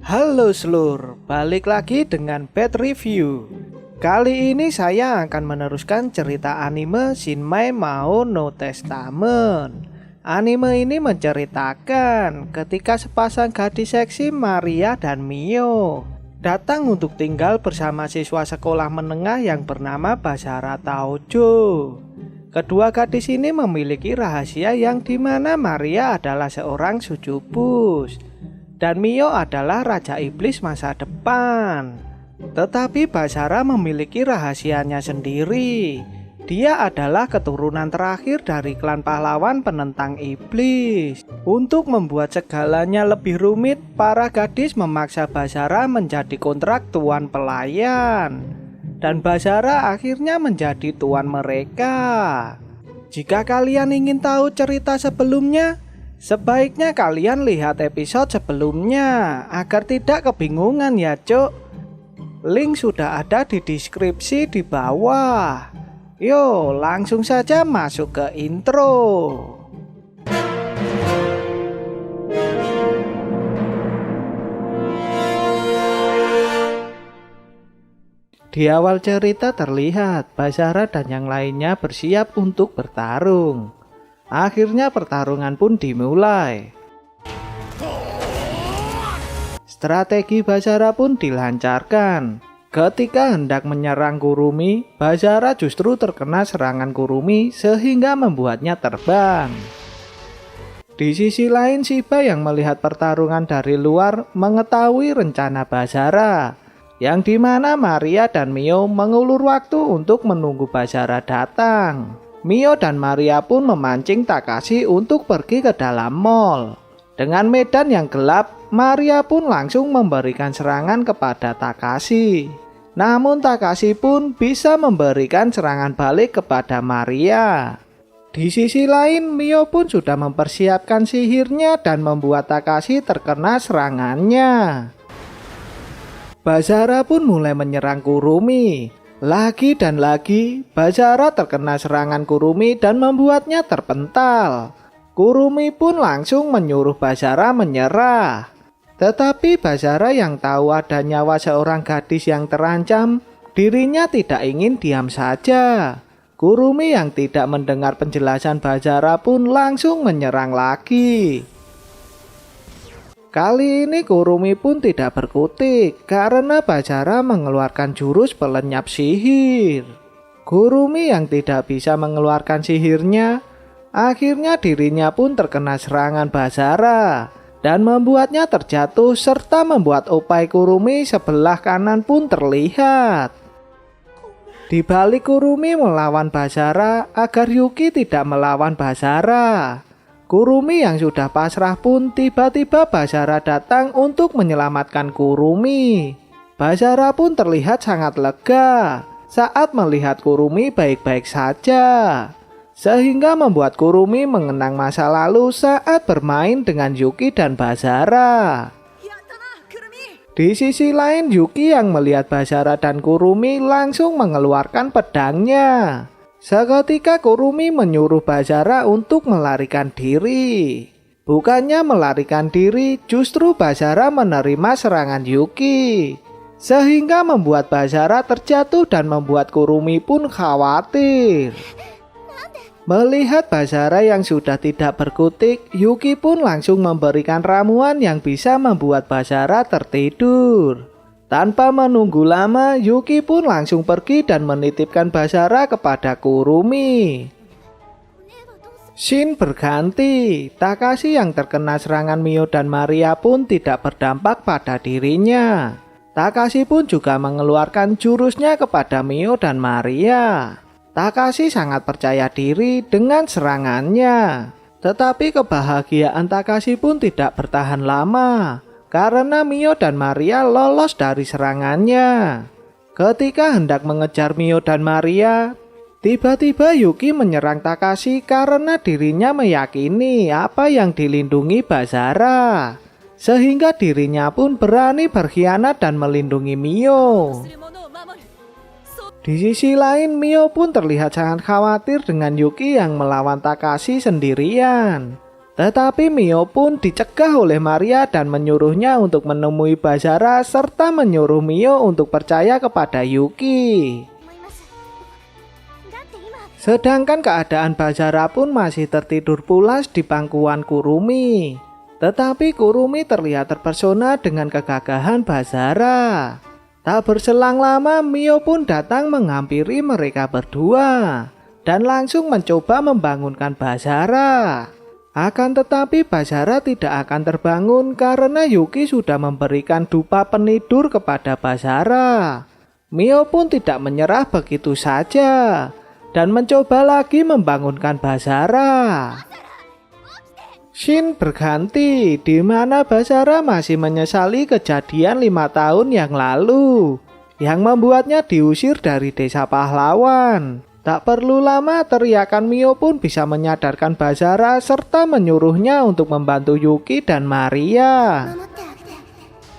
Halo Slur, balik lagi dengan Bad Review. Kali ini saya akan meneruskan cerita anime Shinmei Mao no Testament. Anime ini menceritakan ketika sepasang gadis seksi Maria dan Mio datang untuk tinggal bersama siswa sekolah menengah yang bernama Basara Taojo. Kedua gadis ini memiliki rahasia yang dimana Maria adalah seorang sujubus dan Mio adalah raja iblis masa depan. Tetapi Basara memiliki rahasianya sendiri. Dia adalah keturunan terakhir dari klan pahlawan penentang iblis. Untuk membuat segalanya lebih rumit, para gadis memaksa Basara menjadi kontrak tuan pelayan. Dan Basara akhirnya menjadi tuan mereka. Jika kalian ingin tahu cerita sebelumnya, sebaiknya kalian lihat episode sebelumnya agar tidak kebingungan ya cuk. Link sudah ada di deskripsi di bawah. Yo, langsung saja masuk ke intro. Di awal cerita terlihat Basara dan yang lainnya bersiap untuk bertarung. Akhirnya pertarungan pun dimulai. Strategi Basara pun dilancarkan. Ketika hendak menyerang Kurumi, Basara justru terkena serangan Kurumi sehingga membuatnya terbang. Di sisi lain, Shiba yang melihat pertarungan dari luar mengetahui rencana Basara, yang dimana Maria dan Mio mengulur waktu untuk menunggu Basara datang. Mio dan Maria pun memancing Takashi untuk pergi ke dalam mall. Dengan medan yang gelap, Maria pun langsung memberikan serangan kepada Takashi. Namun Takashi pun bisa memberikan serangan balik kepada Maria. Di sisi lain, Mio pun sudah mempersiapkan sihirnya dan membuat Takashi terkena serangannya. Basara pun mulai menyerang Kurumi. Lagi dan lagi, Basara terkena serangan Kurumi dan membuatnya terpental. Kurumi pun langsung menyuruh Basara menyerah. Tetapi Basara yang tahu ada nyawa seorang gadis yang terancam, dirinya tidak ingin diam saja. Kurumi yang tidak mendengar penjelasan Basara pun langsung menyerang lagi. Kali ini Kurumi pun tidak berkutik karena Basara mengeluarkan jurus pelenyap sihir. Kurumi yang tidak bisa mengeluarkan sihirnya, akhirnya dirinya pun terkena serangan Basara dan membuatnya terjatuh serta membuat upai Kurumi sebelah kanan pun terlihat. Di balik Kurumi melawan Basara agar Yuki tidak melawan Basara. Kurumi yang sudah pasrah pun tiba-tiba Basara datang untuk menyelamatkan Kurumi. Basara pun terlihat sangat lega saat melihat Kurumi baik-baik saja, sehingga membuat Kurumi mengenang masa lalu saat bermain dengan Yuki dan Basara. Di sisi lain, Yuki yang melihat Basara dan Kurumi langsung mengeluarkan pedangnya. Seketika Kurumi menyuruh Basara untuk melarikan diri. Bukannya melarikan diri, justru Basara menerima serangan Yuki, sehingga membuat Basara terjatuh dan membuat Kurumi pun khawatir. Melihat Basara yang sudah tidak berkutik, Yuki pun langsung memberikan ramuan yang bisa membuat Basara tertidur. Tanpa menunggu lama, Yuki pun langsung pergi dan menitipkan Basara kepada Kurumi. Scene berganti. Takashi yang terkena serangan Mio dan Maria pun tidak berdampak pada dirinya. Takashi pun juga mengeluarkan jurusnya kepada Mio dan Maria. Takashi sangat percaya diri dengan serangannya. Tetapi kebahagiaan Takashi pun tidak bertahan lama, karena Mio dan Maria lolos dari serangannya. Ketika hendak mengejar Mio dan Maria, tiba-tiba Yuki menyerang Takashi karena dirinya meyakini apa yang dilindungi Basara, sehingga dirinya pun berani berkhianat dan melindungi Mio. Di sisi lain, Mio pun terlihat sangat khawatir dengan Yuki yang melawan Takashi sendirian. Tetapi Mio pun dicegah oleh Maria dan menyuruhnya untuk menemui Basara serta menyuruh Mio untuk percaya kepada Yuki. Sedangkan keadaan Basara pun masih tertidur pulas di pangkuan Kurumi. Tetapi Kurumi terlihat terpesona dengan kegagahan Basara. Tak berselang lama Mio pun datang menghampiri mereka berdua dan langsung mencoba membangunkan Basara. Akan tetapi Basara tidak akan terbangun karena Yuki sudah memberikan dupa penidur kepada Basara. Mio pun tidak menyerah begitu saja dan mencoba lagi membangunkan Basara. Scene berganti di mana Basara masih menyesali kejadian 5 tahun yang lalu yang membuatnya diusir dari desa pahlawan. Tak perlu lama teriakan Mio pun bisa menyadarkan Basara serta menyuruhnya untuk membantu Yuki dan Maria.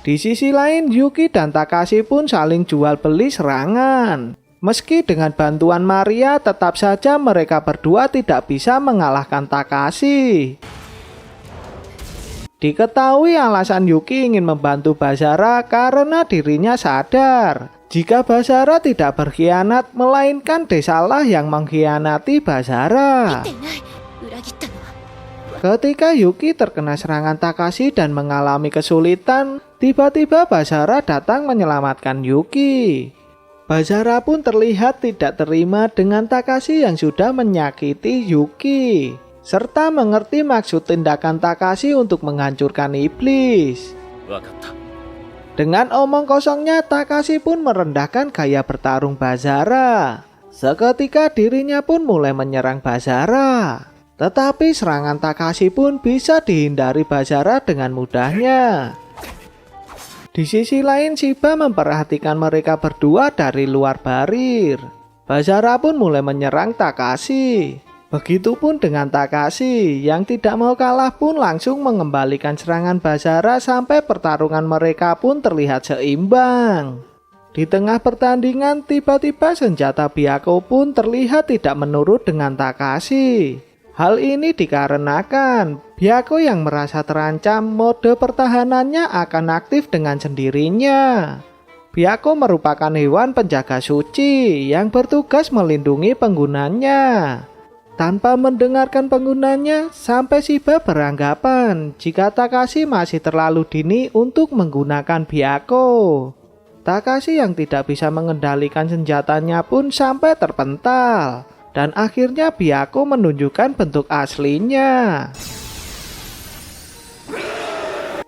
Di sisi lain Yuki dan Takashi pun saling jual beli serangan. Meski dengan bantuan Maria tetap saja mereka berdua tidak bisa mengalahkan Takashi. Diketahui alasan Yuki ingin membantu Basara karena dirinya sadar jika Basara tidak berkhianat, melainkan desalah yang mengkhianati Basara. Ketika Yuki terkena serangan Takashi dan mengalami kesulitan, tiba-tiba Basara datang menyelamatkan Yuki. Basara pun terlihat tidak terima dengan Takashi yang sudah menyakiti Yuki, serta mengerti maksud tindakan Takashi untuk menghancurkan iblis. Dengan omong kosongnya, Takashi pun merendahkan gaya bertarung Basara. Seketika dirinya pun mulai menyerang Basara. Tetapi serangan Takashi pun bisa dihindari Basara dengan mudahnya. Di sisi lain, Shiba memperhatikan mereka berdua dari luar barir. Basara pun mulai menyerang Takashi. Begitupun dengan Takashi yang tidak mau kalah pun langsung mengembalikan serangan Basara sampai pertarungan mereka pun terlihat seimbang. Di tengah pertandingan tiba-tiba senjata Byakuya pun terlihat tidak menurut dengan Takashi. Hal ini dikarenakan Byakuya yang merasa terancam mode pertahanannya akan aktif dengan sendirinya. Byakuya merupakan hewan penjaga suci yang bertugas melindungi penggunanya. Tanpa mendengarkan penggunanya, sampai Shiba beranggapan jika Takashi masih terlalu dini untuk menggunakan Byakuya. Takashi yang tidak bisa mengendalikan senjatanya pun sampai terpental, dan akhirnya Byakuya menunjukkan bentuk aslinya.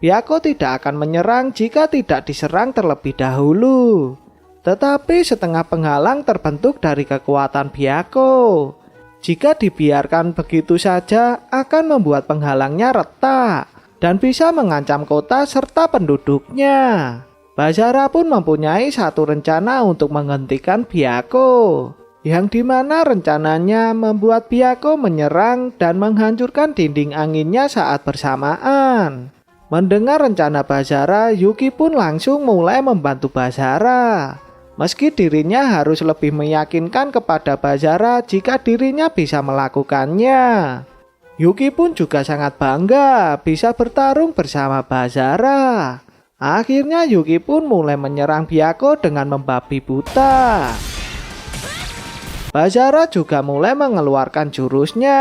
Byakuya tidak akan menyerang jika tidak diserang terlebih dahulu. Tetapi setengah penghalang terbentuk dari kekuatan Byakuya. Jika dibiarkan begitu saja akan membuat penghalangnya retak dan bisa mengancam kota serta penduduknya. Basara pun mempunyai satu rencana untuk menghentikan Byakuya, yang dimana rencananya membuat Byakuya menyerang dan menghancurkan dinding anginnya saat bersamaan. Mendengar rencana Basara, Yuki pun langsung mulai membantu Basara. Meski dirinya harus lebih meyakinkan kepada Basara jika dirinya bisa melakukannya. Yuki pun juga sangat bangga bisa bertarung bersama Basara. Akhirnya Yuki pun mulai menyerang Byakuya dengan membabi buta. Basara juga mulai mengeluarkan jurusnya.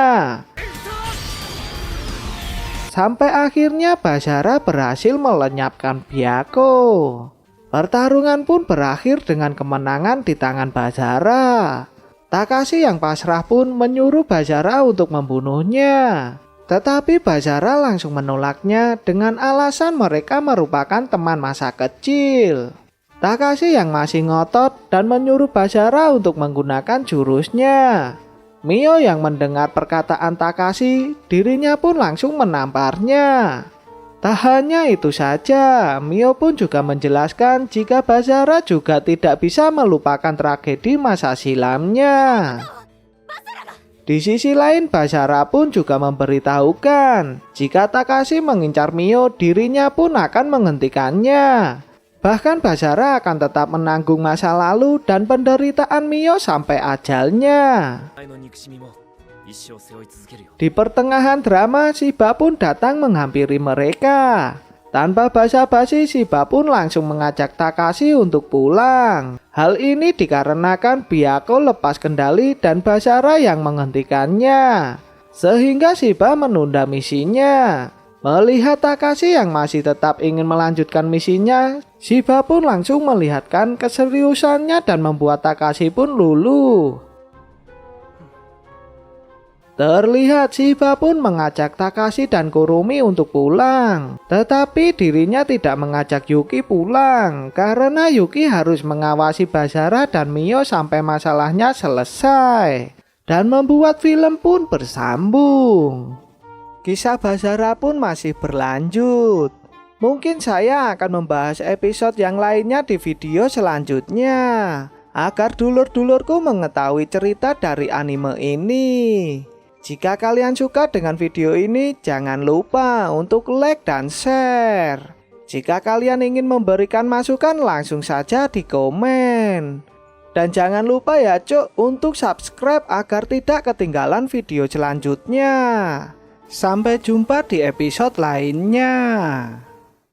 Sampai akhirnya Basara berhasil melenyapkan Byakuya. Pertarungan pun berakhir dengan kemenangan di tangan Basara. Takashi yang pasrah pun menyuruh Basara untuk membunuhnya. Tetapi Basara langsung menolaknya dengan alasan mereka merupakan teman masa kecil. Takashi yang masih ngotot dan menyuruh Basara untuk menggunakan jurusnya. Mio yang mendengar perkataan Takashi, dirinya pun langsung menamparnya. Tak hanya itu saja, Mio pun juga menjelaskan jika Basara juga tidak bisa melupakan tragedi masa silamnya. Di sisi lain, Basara pun juga memberitahukan jika Takashi mengincar Mio, dirinya pun akan menghentikannya. Bahkan Basara akan tetap menanggung masa lalu dan penderitaan Mio sampai ajalnya. Di pertengahan drama, Shiba pun datang menghampiri mereka. Tanpa basa-basi, Shiba pun langsung mengajak Takashi untuk pulang. Hal ini dikarenakan Byakuya lepas kendali dan Basara yang menghentikannya, sehingga Shiba menunda misinya. Melihat Takashi yang masih tetap ingin melanjutkan misinya, Shiba pun langsung melihatkan keseriusannya dan membuat Takashi pun luluh. Terlihat Shiba pun mengajak Takashi dan Kurumi untuk pulang. Tetapi dirinya tidak mengajak Yuki pulang karena Yuki harus mengawasi Basara dan Mio sampai masalahnya selesai. Dan membuat film pun bersambung. Kisah Basara pun masih berlanjut. Mungkin saya akan membahas episode yang lainnya di video selanjutnya, agar dulur-dulurku mengetahui cerita dari anime ini. Jika kalian suka dengan video ini, jangan lupa untuk like dan share. Jika kalian ingin memberikan masukan, langsung saja di komen. Dan jangan lupa ya cuk, untuk subscribe agar tidak ketinggalan video selanjutnya. Sampai jumpa di episode lainnya.